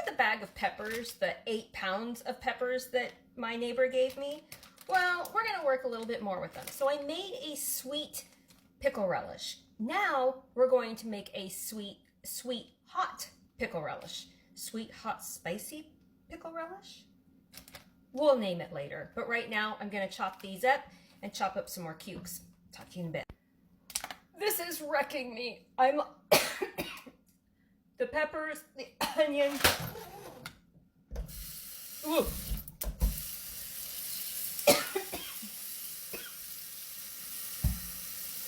the bag of peppers, the 8 pounds of peppers that my neighbor gave me, well, we're gonna work a little bit more with them. So I made a sweet pickle relish. Now we're going to make a sweet, hot pickle relish. Sweet, hot, spicy pickle relish? We'll name it later, but right now I'm gonna chop these up and chop up some more cubes. Talk to you in a bit. This is wrecking me. I'm the peppers, the onion. Ooh.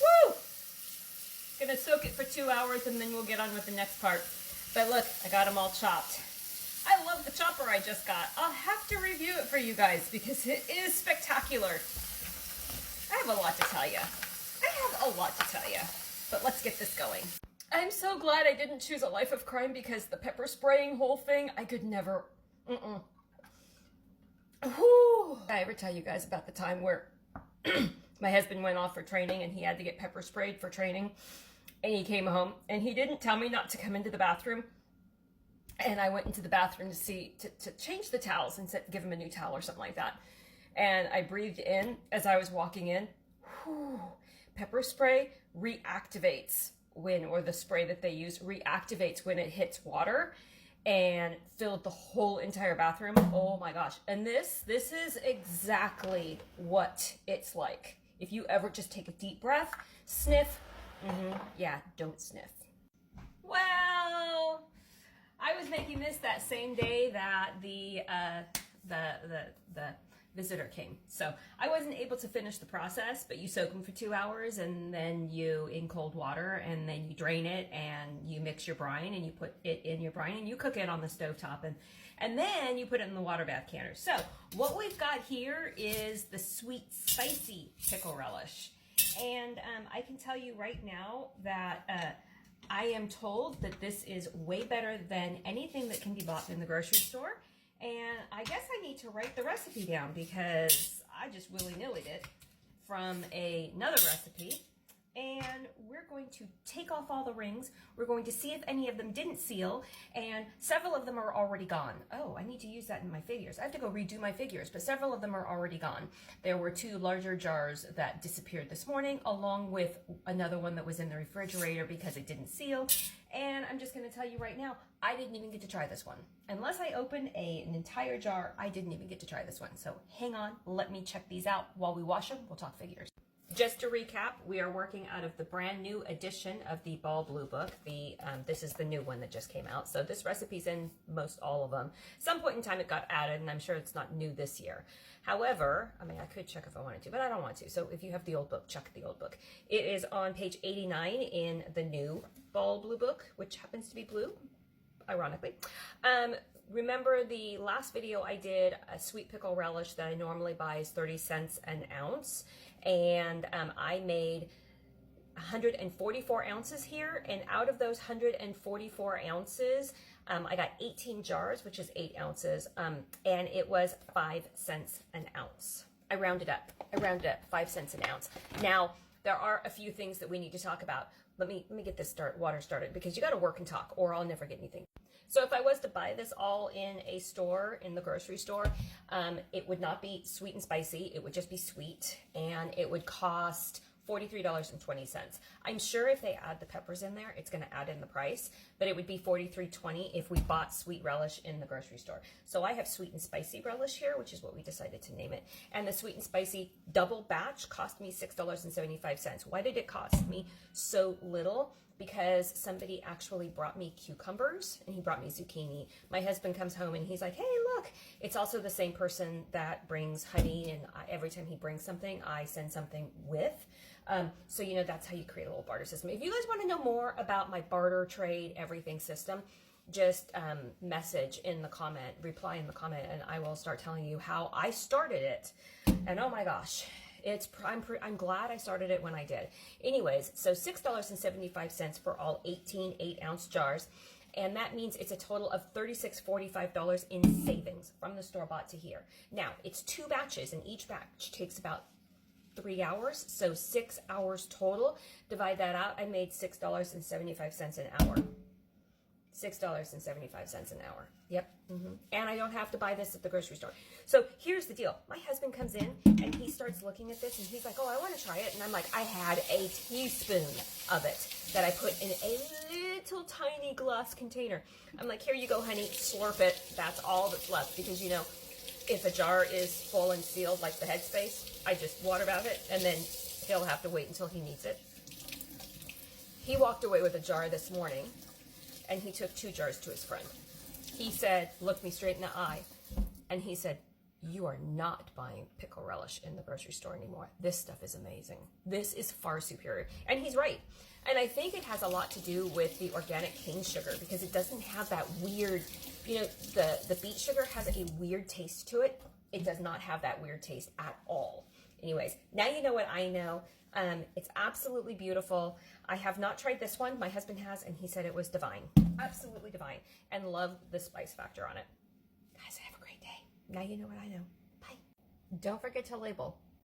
Woo! Gonna soak it for 2 hours and then we'll get on with the next part. But look, I got them all chopped. I love the chopper I just got. I'll have to review it for you guys because it is spectacular. I have a lot to tell you. But let's get this going. I'm so glad I didn't choose a life of crime because the pepper spraying whole thing, I could never. Whew. Did I ever tell you guys about the time where my husband went off for training and he had to get pepper sprayed for training, and he came home and he didn't tell me not to come into the bathroom, and I went into the bathroom to change the towels and give him a new towel or something like that, and I breathed in as I was walking in. Whew. Pepper spray reactivates or the spray that they use reactivates when it hits water, and filled the whole entire bathroom. Oh my gosh. And this is exactly what it's like. If you ever just take a deep breath, sniff. Yeah, don't sniff. Well, I was making this that same day that the visitor came. So I wasn't able to finish the process, but you soak them for 2 hours and then you in cold water, and then you drain it and you mix your brine and you put it in your brine and you cook it on the stovetop, and then you put it in the water bath canner. So what we've got here is the sweet spicy pickle relish. And I can tell you right now that I am told that this is way better than anything that can be bought in the grocery store. And I guess I need to write the recipe down because I just willy-nilly'd it from another recipe. And we're going to take off all the rings. We're going to see if any of them didn't seal, and several of them are already gone. Oh, I need to use that in my figures. I have to go redo my figures, but several of them are already gone. There were 2 larger jars that disappeared this morning, along with another one that was in the refrigerator because it didn't seal. And I'm just going to tell you right now, I didn't even get to try this one. Unless I open an entire jar, I didn't even get to try this one. So hang on, let me check these out. While we wash them, we'll talk figures. Just to recap, we are working out of the brand new edition of the Ball Blue Book. This is the new one that just came out. So this recipe's in most all of them. Some point in time it got added, and I'm sure it's not new this year. However, I mean, I could check if I wanted to, but I don't want to. So if you have the old book, check the old book. It is on page 89 in the new Ball Blue Book, which happens to be blue, ironically. Remember the last video I did, a sweet pickle relish that I normally buy is 30 cents an ounce. And I made 144 ounces here. And out of those 144 ounces, I got 18 jars, which is 8 ounces. And it was 5 cents an ounce. I rounded up 5 cents an ounce. Now, there are a few things that we need to talk about. Let me get this water started, because you got to work and talk or I'll never get anything. So if I was to buy this all in a store, in the grocery store, it would not be sweet and spicy. It would just be sweet, and it would cost $43.20. I'm sure if they add the peppers in there, it's going to add in the price, but it would be $43.20 if we bought sweet relish in the grocery store. So I have sweet and spicy relish here, which is what we decided to name it. And the sweet and spicy double batch cost me $6.75. Why did it cost me so little? Because somebody actually brought me cucumbers and he brought me zucchini. My husband comes home and he's like, hey, look, it's also the same person that brings honey, and every time he brings something, I send something with. So, you know, that's how you create a little barter system. If you guys want to know more about my barter trade everything system, just message in the comment, reply in the comment, and I will start telling you how I started it. And oh my gosh, I'm glad I started it when I did. Anyways, so $6.75 for all 18 8-ounce jars. And that means it's a total of $36.45 in savings from the store-bought to here. Now, it's 2 batches, and each batch takes about 3 hours, so 6 hours total. Divide that out, I made $6.75 an hour. $6.75 an hour. Yep. And I don't have to buy this at the grocery store. So here's the deal. My husband comes in and he starts looking at this and he's like, oh, I want to try it. And I'm like, I had a teaspoon of it that I put in a little tiny glass container. I'm like, here you go, honey, slurp it. That's all that's left. Because, you know, if a jar is full and sealed like the Headspace, I just water bath it and then he'll have to wait until he needs it. He walked away with a jar this morning and he took 2 jars to his friend. He said, looked me straight in the eye, and he said, you are not buying pickle relish in the grocery store anymore. This stuff is amazing. This is far superior. And he's right. And I think it has a lot to do with the organic cane sugar because it doesn't have that weird, you know, the beet sugar has a weird taste to it. It does not have that weird taste at all. Anyways, now you know what I know. It's absolutely beautiful. I have not tried this one. My husband has, and he said it was divine. Absolutely divine. And loved the spice factor on it. Guys, have a great day. Now you know what I know. Bye. Don't forget to label.